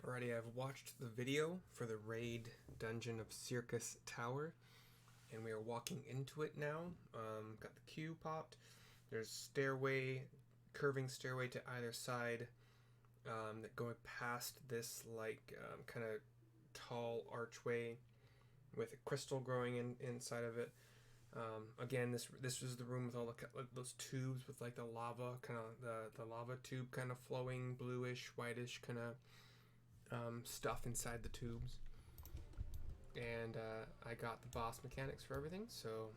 Alrighty, I've watched the video for the raid dungeon of Syrcus Tower, and we are walking into it now. Got the queue popped. There's stairway, curving stairway to either side, that going past this kind of tall archway with a crystal growing inside of it. Again, this was the room with all those tubes with like the lava, kind of the lava tube kind of flowing bluish, whitish kind of stuff inside the tubes. And I got the boss mechanics for everything, so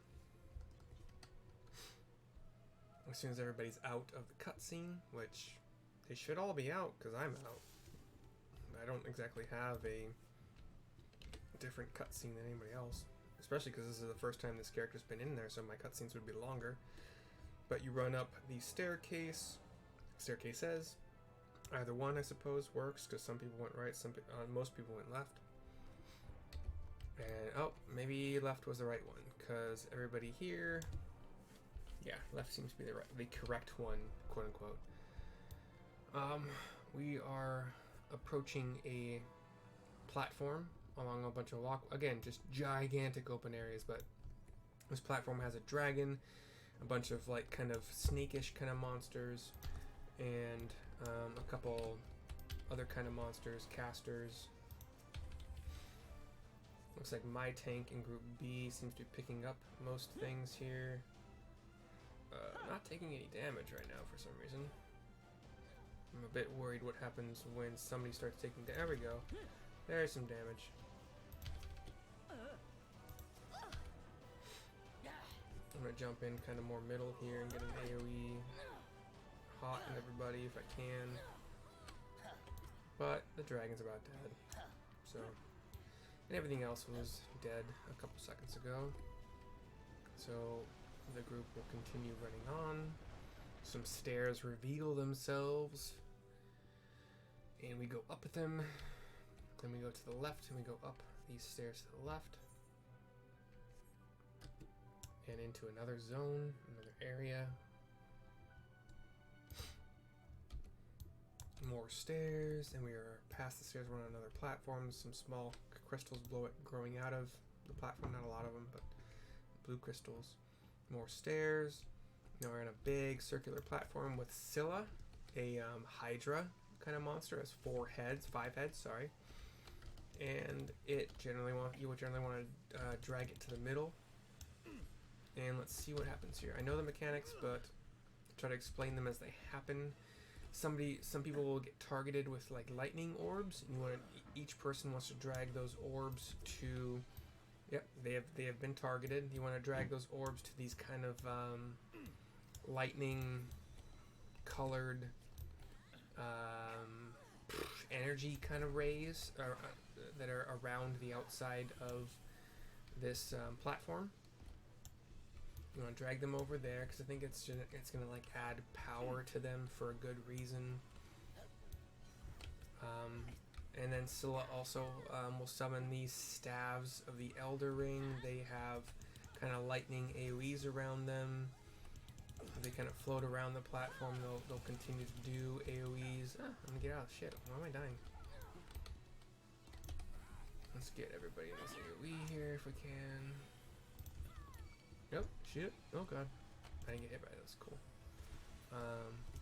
as soon as everybody's out of the cutscene, which they should all be out because I'm out. I don't exactly have a different cutscene than anybody else, especially because this is the first time this character's been in there, so my cutscenes would be longer. But you run up the staircases. Either one, I suppose, works, because some people went right, most people went left. And, oh, maybe left was the right one, because everybody here... Yeah, left seems to be the correct one, quote-unquote. We are approaching a platform along a bunch of again, just gigantic open areas, but this platform has a dragon, a bunch of, like, kind of snakish kind of monsters, and a couple other kind of monsters, casters. Looks like my tank in Group B seems to be picking up most things here. Not taking any damage right now for some reason. I'm a bit worried what happens when somebody starts taking damage. There we go. There's some damage. I'm gonna jump in kind of more middle here and get an AoE. Hot and everybody if I can, but the dragon's about dead, so, and everything else was dead a couple seconds ago, so the group will continue running on. Some stairs reveal themselves and we go up them, then we go to the left and we go up these stairs to the left and into another zone, another area. More stairs, and we are past the stairs. We're on another platform. Some small crystals growing out of the platform. Not a lot of them, but blue crystals. More stairs. Now we're on a big circular platform with Scylla, a Hydra kind of monster. It has 5 heads. Sorry, and you would generally want to drag it to the middle. And let's see what happens here. I know the mechanics, but I'll try to explain them as they happen. Some people will get targeted with like lightning orbs, and each person wants to drag those orbs to, yep, they have been targeted. You want to drag those orbs to these kind of lightning colored energy kind of rays that are around the outside of this platform. You want to drag them over there because I think it's gonna like add power to them for a good reason. And then Scylla also will summon these staves of the Elder Ring. They have kind of lightning AoEs around them. They kind of float around the platform. They'll continue to do AoEs. I'm gonna get out of shit. Why am I dying? Let's get everybody in this AoE here if we can. Nope, shoot it. Oh god. I didn't get hit by it, that's cool.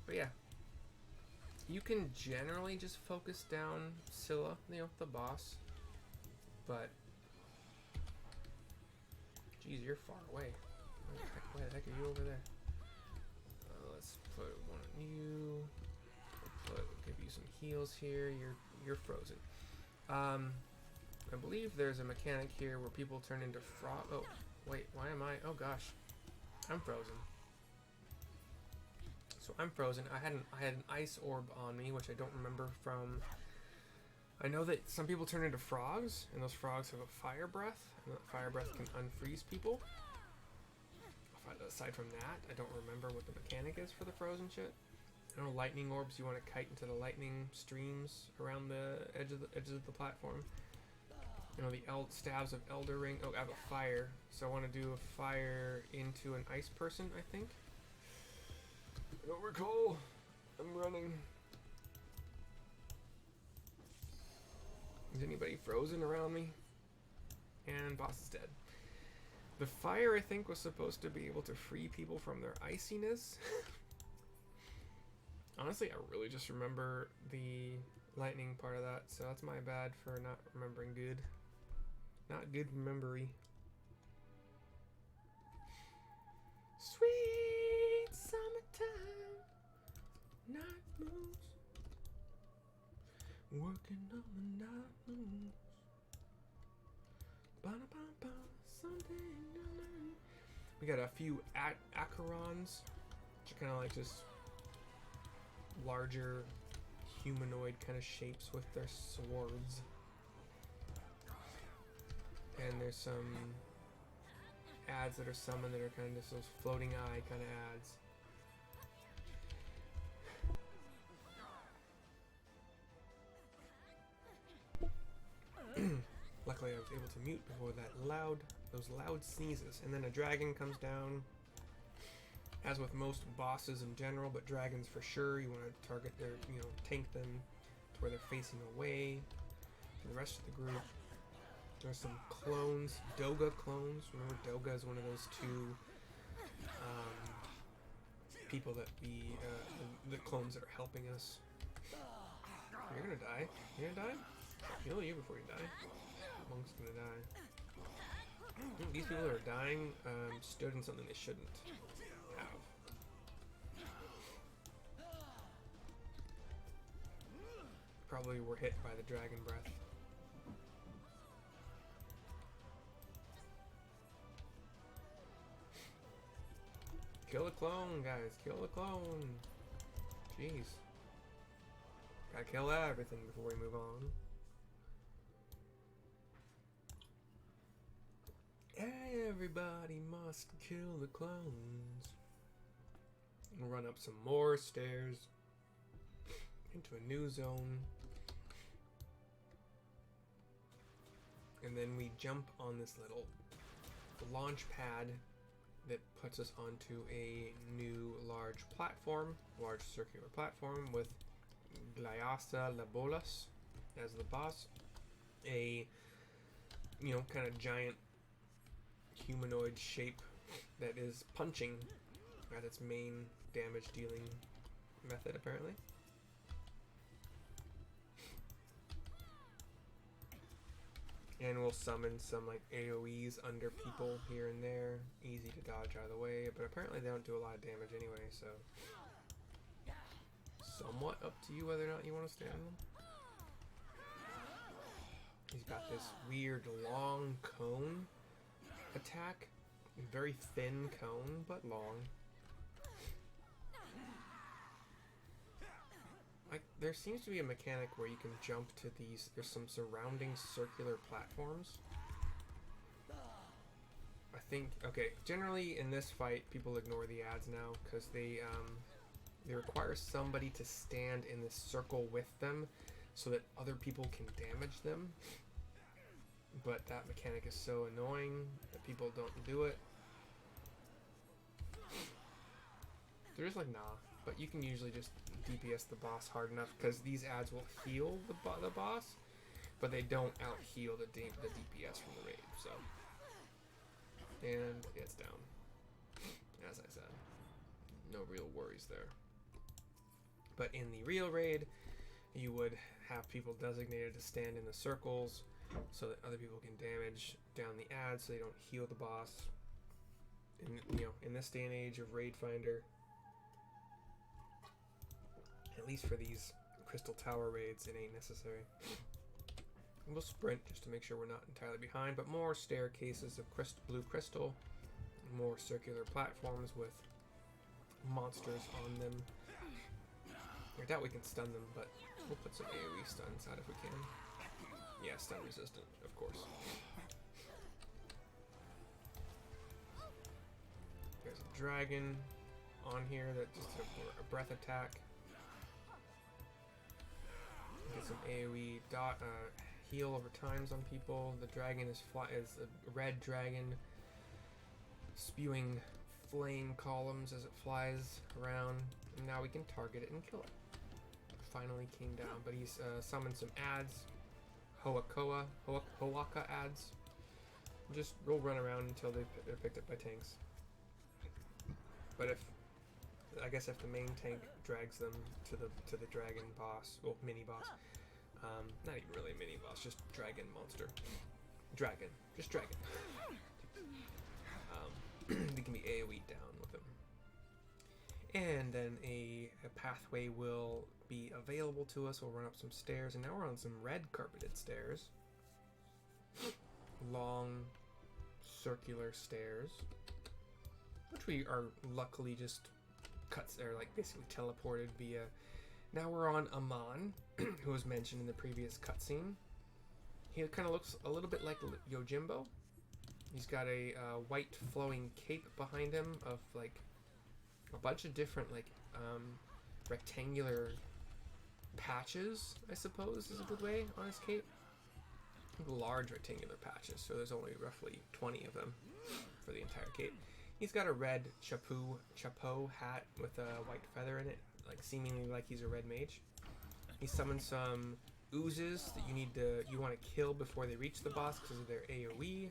But yeah. You can generally just focus down Scylla, the boss. But geez, you're far away. Why the heck are you over there? Let's put one on you. We'll give you some heals here. You're frozen. I believe there's a mechanic here where people turn into frog. Oh. Wait, why am I? Oh gosh, I'm frozen. So I'm frozen. I had an ice orb on me, which I don't remember from. I know that some people turn into frogs, and those frogs have a fire breath, and that fire breath can unfreeze people. Aside from that, I don't remember what the mechanic is for the frozen shit. I know lightning orbs. You want to kite into the lightning streams around the edges of the platform. You know, the staves of Elder Ring. Oh, I have a fire. So I want to do a fire into an ice person, I think. I don't recall. I'm running. Is anybody frozen around me? And boss is dead. The fire, I think, was supposed to be able to free people from their iciness. Honestly, I really just remember the lightning part of that, so that's my bad for not remembering good. Not good memory. Sweet summertime, night moves, working on the night moves. Ba-da-ba-ba, someday you'll learn. We got a few acherons, which are kind of like just larger humanoid kind of shapes with their swords. And there's some ads that are summoned that are kind of just those floating eye kind of ads. Luckily I was able to mute before those loud sneezes. And then a dragon comes down. As with most bosses in general, but dragons for sure, you want to target their, tank them to where they're facing away from the rest of the group. There's some clones, Doga clones. Remember, Doga is one of those two people that the clones that are helping us. You're gonna die. You're gonna die? I'll kill you before you die. Monk's gonna die. These people that are dying stood in something they shouldn't have. Probably were hit by the dragon breath. Kill the clone, guys. Kill the clone. Jeez. Gotta kill everything before we move on. Everybody must kill the clones. We'll run up some more stairs into a new zone. And then we jump on this little launch pad that puts us onto a new large circular platform with Glyasa Labolas as the boss. A, kind of giant humanoid shape that is punching as its main damage dealing method, apparently. And we'll summon some like AoEs under people here and there. Easy to dodge out of the way, but apparently they don't do a lot of damage anyway, so somewhat up to you whether or not you want to stand them. He's got this weird long cone attack. Very thin cone, but long. There seems to be a mechanic where you can jump to these. There's some surrounding circular platforms. I think, okay, generally in this fight, people ignore the ads now because they require somebody to stand in this circle with them so that other people can damage them. But that mechanic is so annoying that people don't do it. They're just like, nah. But you can usually just DPS the boss hard enough because these ads will heal the boss, but they don't out-heal the DPS from the raid, so. And it's down. As I said. No real worries there. But in the real raid, you would have people designated to stand in the circles so that other people can damage down the ads so they don't heal the boss. In this day and age of Raid Finder, at least for these Crystal Tower raids, it ain't necessary. We'll sprint just to make sure we're not entirely behind, but more staircases of blue crystal, more circular platforms with monsters on them. I doubt we can stun them, but we'll put some AoE stuns out if we can. Yeah, stun resistant, of course. There's a dragon on here that just did a breath attack. Get some AoE heal over times on people. The dragon is a red dragon spewing flame columns as it flies around. And now we can target it and kill it. Finally came down, but he's summoned some ads. Hoaka ads. Just we'll run around until they're picked up by tanks. But I guess if the main tank drags them to the dragon boss, well, mini boss, not even really a mini boss, just dragon monster, just dragon. They can be AoE down with them, and then a pathway will be available to us. We'll run up some stairs, and now we're on some red carpeted stairs, long circular stairs, which we are luckily just like basically teleported via. Now we're on Amon, who was mentioned in the previous cutscene. He kind of looks a little bit like Yojimbo. He's got a white flowing cape behind him of like a bunch of different like rectangular patches, I suppose is a good way on his cape. Large rectangular patches, so there's only roughly 20 of them for the entire cape. He's got a red chapeau hat with a white feather in it, like seemingly like he's a red mage. He summons some oozes that you want to kill before they reach the boss because of their AoE.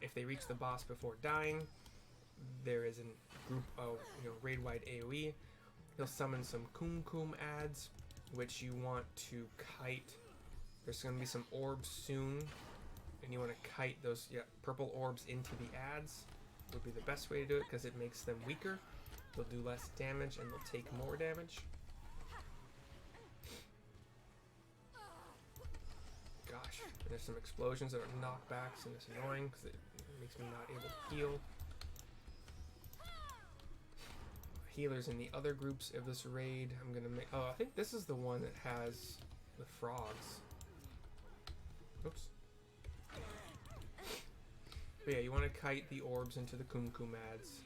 If they reach the boss before dying, there is a group of raid-wide AoE. He'll summon some Kum ads, which you want to kite. There's going to be some orbs soon, and you want to kite those purple orbs into the ads. Would be the best way to do it because it makes them weaker. They'll do less damage and they'll take more damage. Gosh, there's some explosions that are knockbacks and it's annoying because it makes me not able to heal. Healers in the other groups of this raid. I'm gonna make. Oh, I think this is the one that has the frogs. Oops. But yeah, you want to kite the orbs into the Kum ads.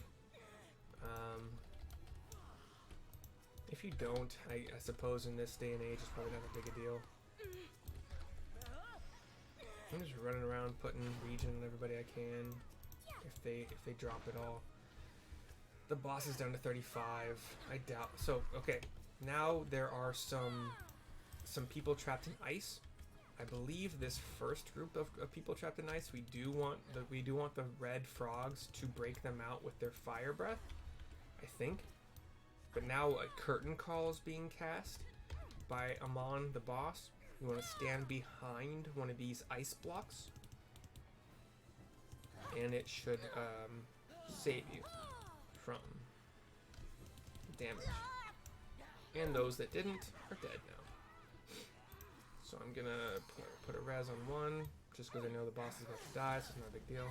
If you don't, I suppose in this day and age, it's probably not that big a deal. I'm just running around putting regen on everybody I can. If they drop it all. The boss is down to 35. I doubt. So okay, now there are some people trapped in ice. I believe this first group of people trapped in ice, we do want the red frogs to break them out with their fire breath, I think. But now a curtain call is being cast by Amon, the boss. You want to stand behind one of these ice blocks, and it should save you from damage. And those that didn't are dead now. So I'm gonna put a res on one, just because I know the boss is about to die, so it's not a big deal.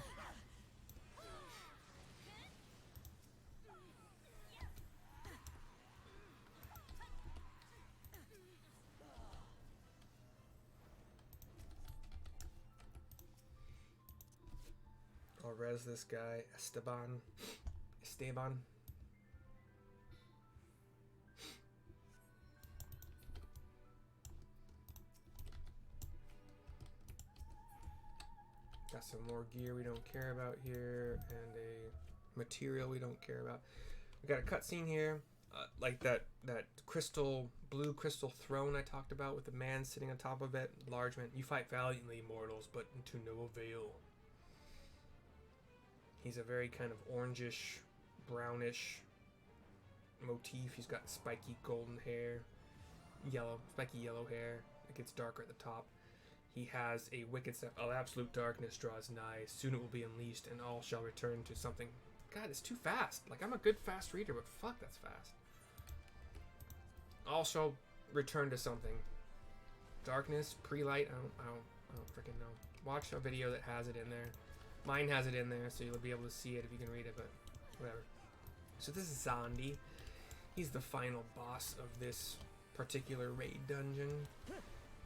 I'll res this guy, Esteban. Got some more gear we don't care about here, and a material we don't care about. We got a cutscene here, like that blue crystal throne I talked about with the man sitting on top of it. Large man, you fight valiantly, mortals, but to no avail. He's a very kind of orangish, brownish motif. He's got spiky golden hair, spiky yellow hair. It gets darker at the top. He has a wicked staff. Oh, absolute darkness draws nigh. Soon it will be unleashed, and all shall return to something. God, it's too fast. Like, I'm a good fast reader, but fuck, that's fast. All shall return to something. Darkness, pre-light. I don't freaking know. Watch a video that has it in there. Mine has it in there, so you'll be able to see it if you can read it, but whatever. So this is Zandi. He's the final boss of this particular raid dungeon.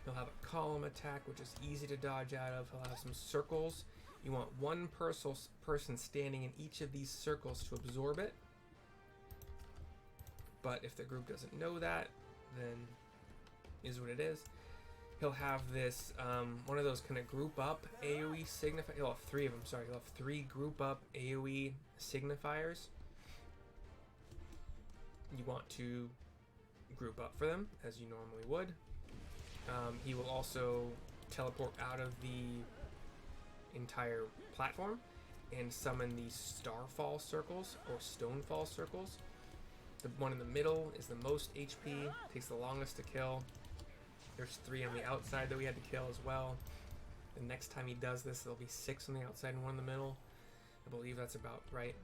He'll have a column attack, which is easy to dodge out of. He'll have some circles. You want one person standing in each of these circles to absorb it. But if the group doesn't know that, then is what it is. He'll have this, one of those kind of group up AoE signifiers. He'll have three of them, sorry. He'll have 3 group up AoE signifiers. You want to group up for them, as you normally would. He will also teleport out of the entire platform and summon these starfall circles or stonefall circles. The one in the middle is the most HP, takes the longest to kill. There's 3 on the outside that we had to kill as well. The next time he does this, there'll be 6 on the outside and 1 in the middle. I believe that's about right.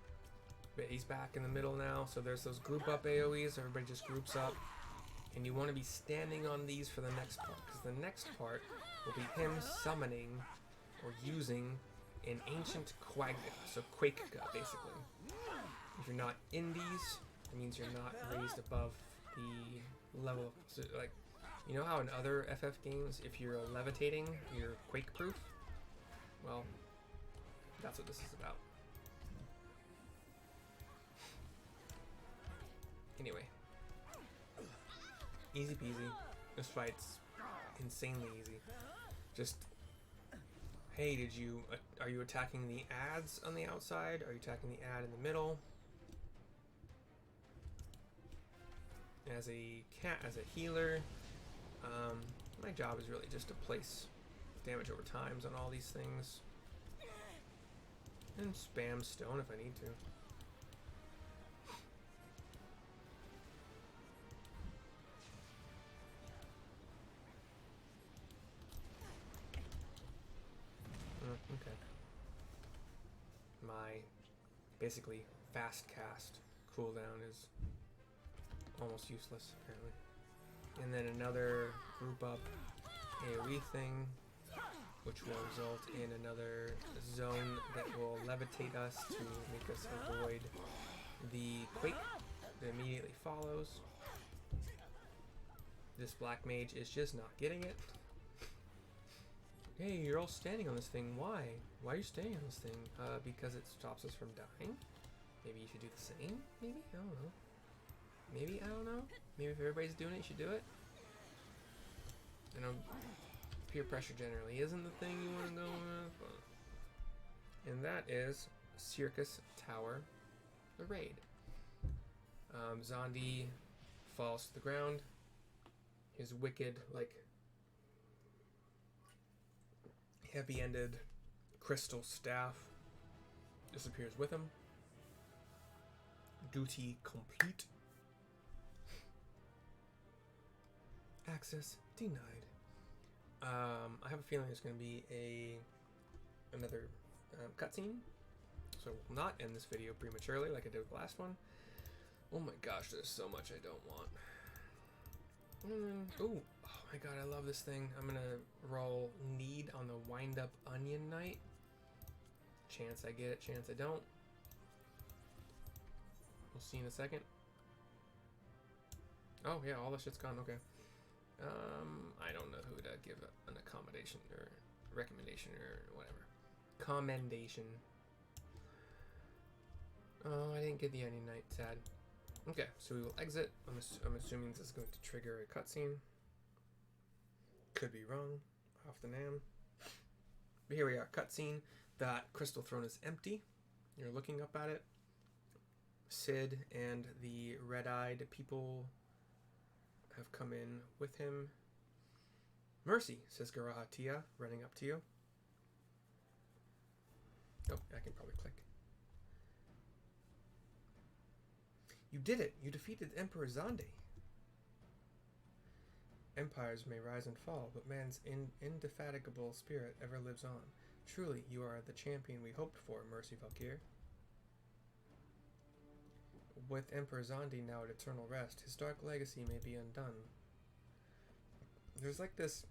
But he's back in the middle now, so there's those group up AoEs, everybody just groups up. And you want to be standing on these for the next part, because the next part will be him summoning or using an ancient quagga, so quake basically. If you're not in these, it means you're not raised above the level. So, like, you know how in other FF games, if you're levitating, you're quake proof? Well, that's what this is about. Anyway. Easy peasy. This fight's insanely easy. Just, hey, are you attacking the ads on the outside? Are you attacking the ad in the middle? As a healer, my job is really just to place damage over times on all these things. And spam stone if I need to. Okay. My basically fast cast cooldown is almost useless apparently. And then another group up AoE thing, which will result in another zone that will levitate us to make us avoid the quake that immediately follows. This black mage is just not getting it. Hey, you're all standing on this thing. Why? Why are you standing on this thing? Because it stops us from dying? Maybe you should do the same? Maybe? I don't know. Maybe? I don't know. Maybe if everybody's doing it, you should do it? You know, peer pressure generally isn't the thing you want to go with. And that is Syrcus Tower, the raid. Zondi falls to the ground. His wicked, like, heavy-ended crystal staff disappears with him. Duty complete. Access denied. I have a feeling there's going to be another cutscene, so we'll not end this video prematurely like I did with the last one. Oh my gosh, there's so much I don't want. Oh my god, I love this thing. I'm gonna roll need on the wind up onion knight. Chance I get it, chance I don't. We'll see in a second. Oh yeah, all that shit's gone, okay. I don't know who to give an accommodation or recommendation or whatever. Commendation. Oh, I didn't get the onion knight, sad. Okay, so we will exit. I'm assuming this is going to trigger a cutscene. Could be wrong. Off the nam. But here we are, cutscene. That crystal throne is empty. You're looking up at it. Sid and the red-eyed people have come in with him. Mercy, says Garahatia, running up to you. Oh, I can probably click. You did it! You defeated Emperor Zonde. Empires may rise and fall, but man's indefatigable spirit ever lives on. Truly, you are the champion we hoped for, Mercy Valkyr. With Emperor Zonde now at eternal rest, his dark legacy may be undone. There's like this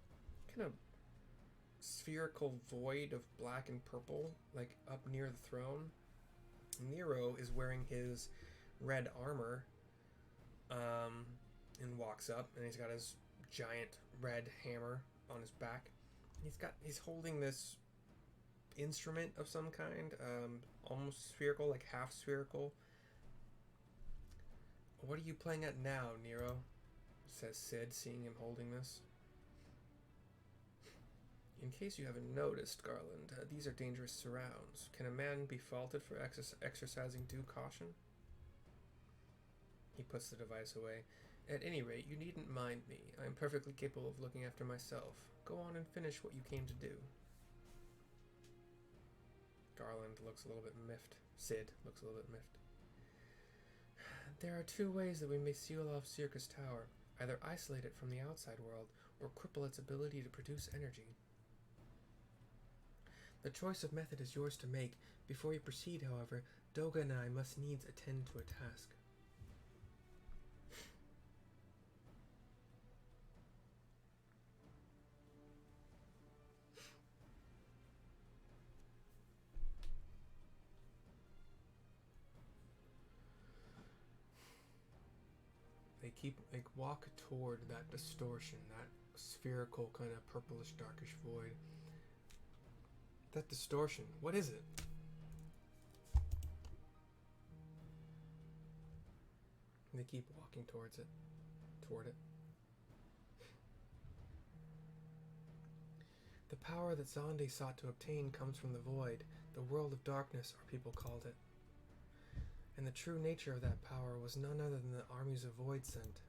kind of spherical void of black and purple, like up near the throne. Nero is wearing his red armor, and walks up, and he's got his giant red hammer on his back. He's holding this instrument of some kind, almost spherical, like half spherical. What are you playing at now, Nero? Says Sid, seeing him holding this. In case you haven't noticed, Garland, these are dangerous surrounds. Can a man be faulted for exercising due caution? He puts the device away. At any rate, you needn't mind me. I am perfectly capable of looking after myself. Go on and finish what you came to do. Garland looks a little bit miffed. Sid looks a little bit miffed. There are two ways that we may seal off Syrcus Tower. Either isolate it from the outside world, or cripple its ability to produce energy. The choice of method is yours to make. Before you proceed, however, Doga and I must needs attend to a task. They walk toward that distortion, that spherical kind of purplish darkish void. That distortion, what is it? And they keep walking toward it. The power that Zonde sought to obtain comes from the void, the world of darkness, our people called it. And the true nature of that power was none other than the armies of Voidsent.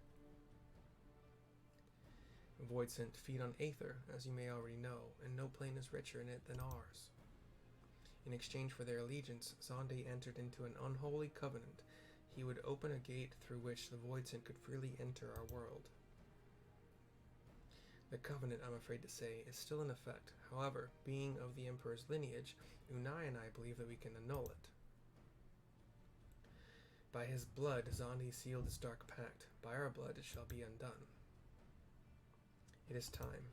Voidsent feed on Aether, as you may already know, and no plane is richer in it than ours. In exchange for their allegiance, Zonde entered into an unholy covenant. He would open a gate through which the Voidsent could freely enter our world. The covenant, I'm afraid to say, is still in effect. However, being of the Emperor's lineage, Unai and I believe that we can annul it. By his blood, Zonde sealed this dark pact. By our blood, it shall be undone. It is time.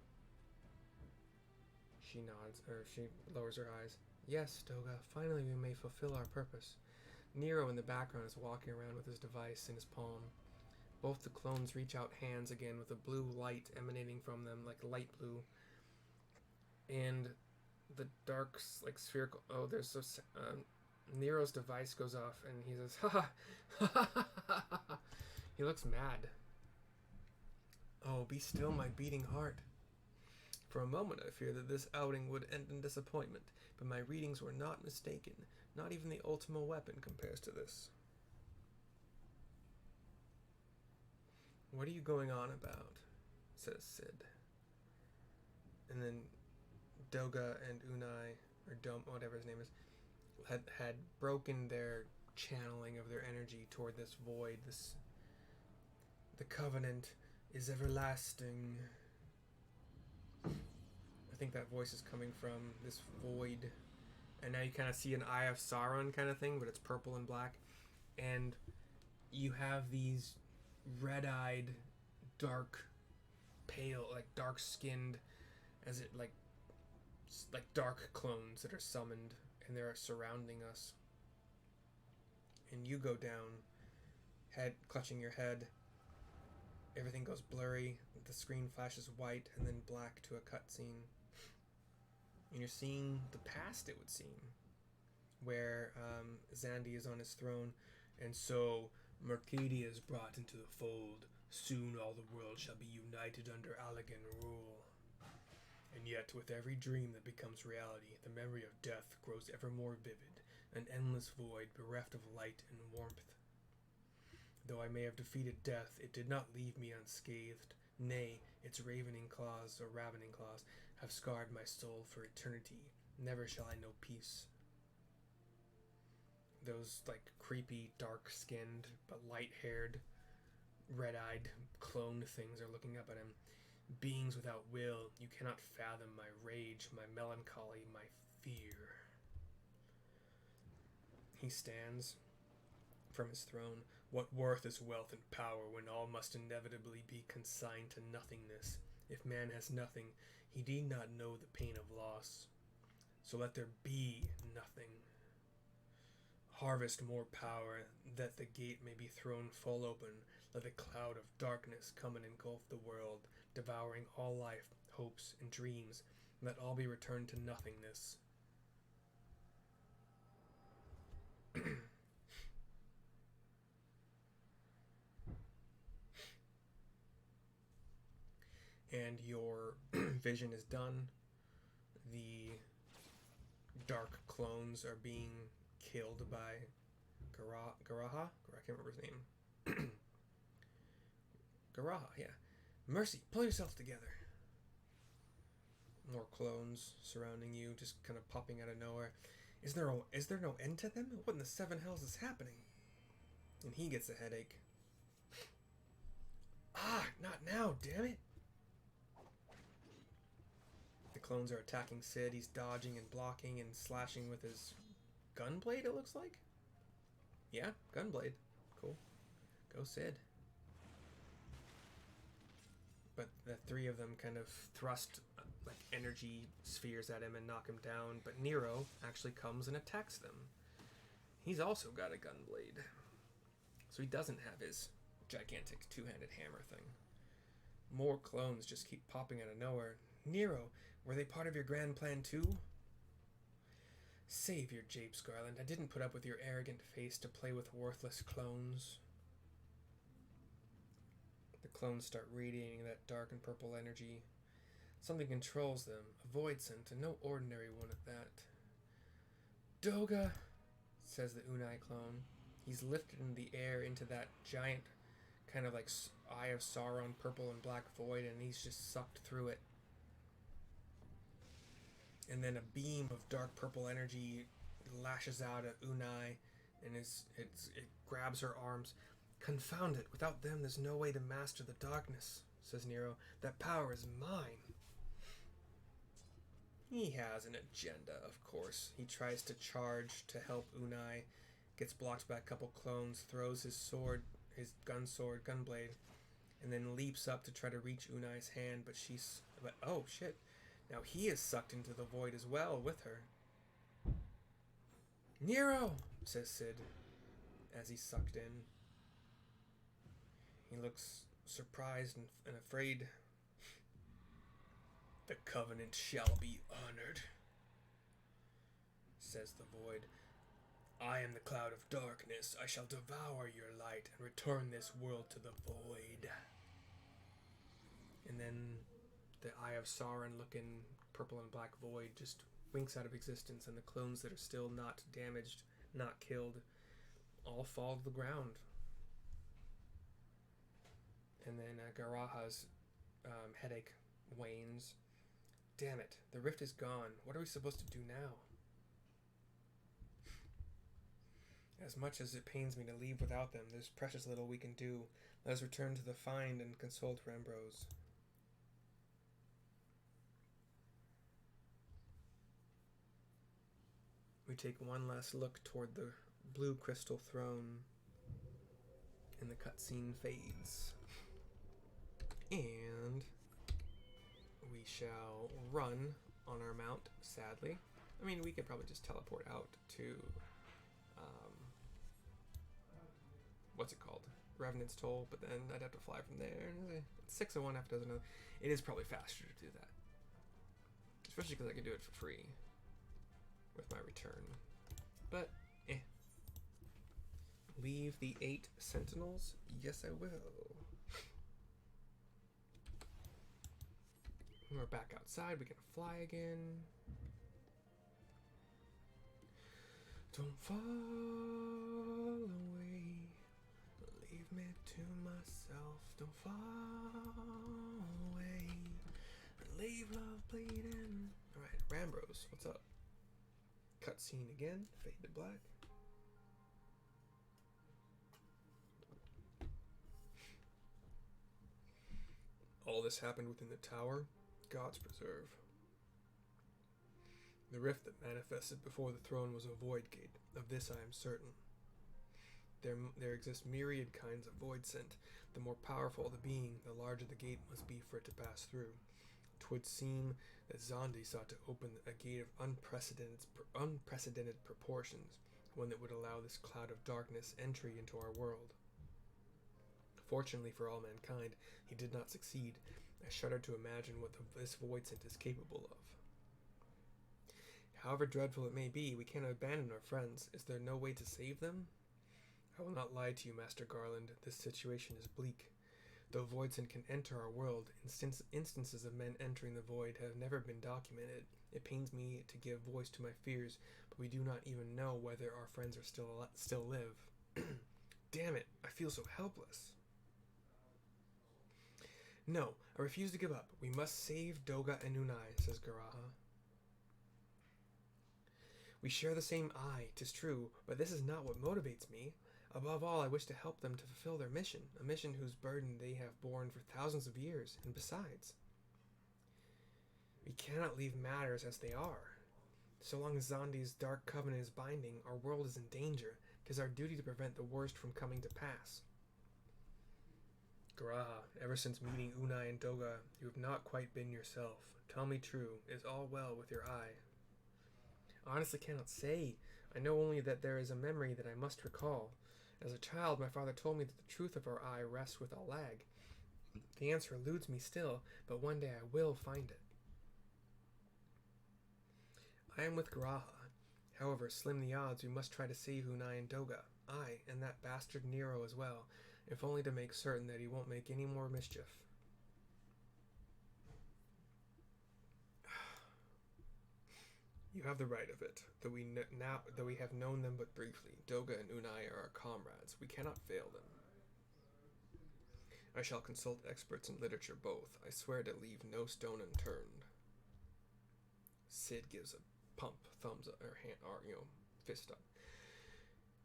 She nods, or she lowers her eyes. Yes, Doga, finally we may fulfill our purpose. Nero in the background is walking around with his device in his palm. Both the clones reach out hands again with a blue light emanating from them, like light blue. And the dark, like spherical... Oh, there's so... Nero's device goes off and he says, ha ha ha ha ha ha. He looks mad. Oh, be still, my beating heart. For a moment I feared that this outing would end in disappointment, but my readings were not mistaken. Not even the Ultima weapon compares to this. What are you going on about? Says Sid. And then Doga and Unai, or Dom, whatever his name is, had broken their channeling of their energy toward this void. The covenant is everlasting. I think that voice is coming from this void. And now you kind of see an Eye of Sauron kind of thing, but it's purple and black. And you have these red-eyed, dark, pale, like dark-skinned, as it like dark clones that are summoned, and they're surrounding us. And you go down, head clutching your head. Everything goes blurry. The screen flashes white and then black to a cutscene. And you're seeing the past, it would seem, where Xandi is on his throne, and so Mercadia is brought into the fold. Soon all the world shall be united under Allegan rule. And yet, with every dream that becomes reality, the memory of death grows ever more vivid, an endless void bereft of light and warmth. Though I may have defeated death, it did not leave me unscathed. Nay, its ravening claws have scarred my soul for eternity. Never shall I know peace. Those, like, creepy, dark-skinned, but light-haired, red-eyed clone things are looking up at him. Beings without will, you cannot fathom my rage, my melancholy, my fear. He stands from his throne. What worth is wealth and power when all must inevitably be consigned to nothingness? If man has nothing, he need not know the pain of loss. So let there be nothing. Harvest more power, that the gate may be thrown full open. Let the cloud of darkness come and engulf the world, devouring all life, hopes, and dreams. Let all be returned to nothingness. And your vision is done. The dark clones are being killed by Garaha? I can't remember his name. Garaha, yeah. Mercy, pull yourself together. More clones surrounding you, just kind of popping out of nowhere. Is there no end to them? What in the seven hells is happening? And he gets a headache. Ah, not now, damn it! The clones are attacking Sid. He's dodging and blocking and slashing with his gunblade, it looks like? Yeah, gunblade. Cool. Go Sid. But the three of them kind of thrust like energy spheres at him and knock him down, but Nero actually comes and attacks them. He's also got a gunblade. So he doesn't have his gigantic two-handed hammer thing. More clones just keep popping out of nowhere. Nero, were they part of your grand plan too? Save your japes, Garland. I didn't put up with your arrogant face to play with worthless clones. The clones start radiating that dark and purple energy. Something controls them, a void scent, and no ordinary one at that. Doga, says the Unai clone. He's lifted in the air into that giant kind of like Eye of Sauron purple and black void, and he's just sucked through it. And then a beam of dark purple energy lashes out at Unai, and it grabs her arms. Confound it, without them there's no way to master the darkness, says Nero. That power is mine. He has an agenda, of course. He tries to charge to help Unai, gets blocked by a couple clones, throws his sword, his gunblade, and then leaps up to try to reach Unai's hand, but oh shit. Now he is sucked into the void as well with her. Nero, says Sid, as he's sucked in. He looks surprised and afraid. The covenant shall be honored, says the void. I am the cloud of darkness. I shall devour your light and return this world to the void. And then the Eye of Sauron looking purple and black void just winks out of existence, and the clones that are still not damaged, not killed, all fall to the ground. And then Garaha's headache wanes. Damn it, the rift is gone. What are we supposed to do now? As much as it pains me to leave without them, there's precious little we can do. Let us return to the find and consult Rambrose. We take one last look toward the blue crystal throne, and the cutscene fades. And we shall run on our mount, sadly. I mean, we could probably just teleport out to, what's it called? Revenant's Toll, but then I'd have to fly from there. It's 6 of one, half a dozen of. It is probably faster to do that. Especially because I can do it for free with my return. But, Leave the 8 sentinels? Yes, I will. We're back outside. We can fly again. Don't fall away. Leave me to myself. Don't fall away. Leave love bleeding. Alright, Rambrose, what's up? Cutscene again. Fade to black. All this happened within the tower. Gods preserve. The rift that manifested before the throne was a void gate. Of this I am certain. There exist myriad kinds of void scent. The more powerful the being, the larger the gate must be for it to pass through. 'Twould seem that Zondi sought to open a gate of unprecedented proportions, one that would allow this cloud of darkness entry into our world. Fortunately for all mankind, he did not succeed. I shudder to imagine what this void scent is capable of. However dreadful it may be, we cannot abandon our friends. Is there no way to save them? I will not lie to you, Master Garland. This situation is bleak. Though void scent can enter our world, instances of men entering the void have never been documented. It pains me to give voice to my fears, but we do not even know whether our friends are still live. Damn it, I feel so helpless. No, I refuse to give up. We must save Doga and Unai, says Garaha. We share the same eye, 'tis true, but this is not what motivates me. Above all, I wish to help them to fulfill their mission, a mission whose burden they have borne for thousands of years, and besides, we cannot leave matters as they are. So long as Zandi's dark covenant is binding, our world is in danger. 'Tis our duty to prevent the worst from coming to pass. Garaha, ever since meeting Unai and Doga, you have not quite been yourself. Tell me true, is all well with your eye? I honestly cannot say. I know only that there is a memory that I must recall. As a child, my father told me that the truth of our eye rests with Alag. The answer eludes me still, but one day I will find it. I am with Garaha. However slim the odds, we must try to save Unai and Doga. I, and that bastard Nero as well, if only to make certain that he won't make any more mischief. You have the right of it, though we have known them but briefly. Doga and Unai are our comrades. We cannot fail them. I shall consult experts in literature both. I swear to leave no stone unturned. Sid gives a pump, thumbs up, or hand, or fist up.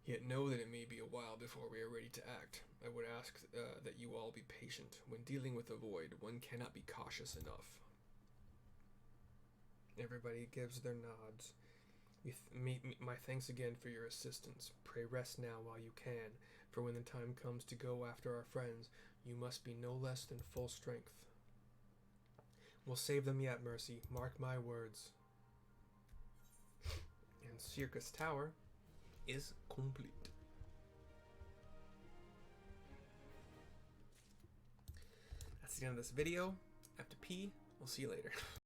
Yet know that it may be a while before we are ready to act. I would ask that you all be patient. When dealing with the void, one cannot be cautious enough. Everybody gives their nods. My thanks again for your assistance. Pray rest now while you can, for when the time comes to go after our friends, you must be no less than full strength. We'll save them yet, Mercy. Mark my words. And Syrcus Tower is complete. That's the end of this video. I have to pee. We'll see you later.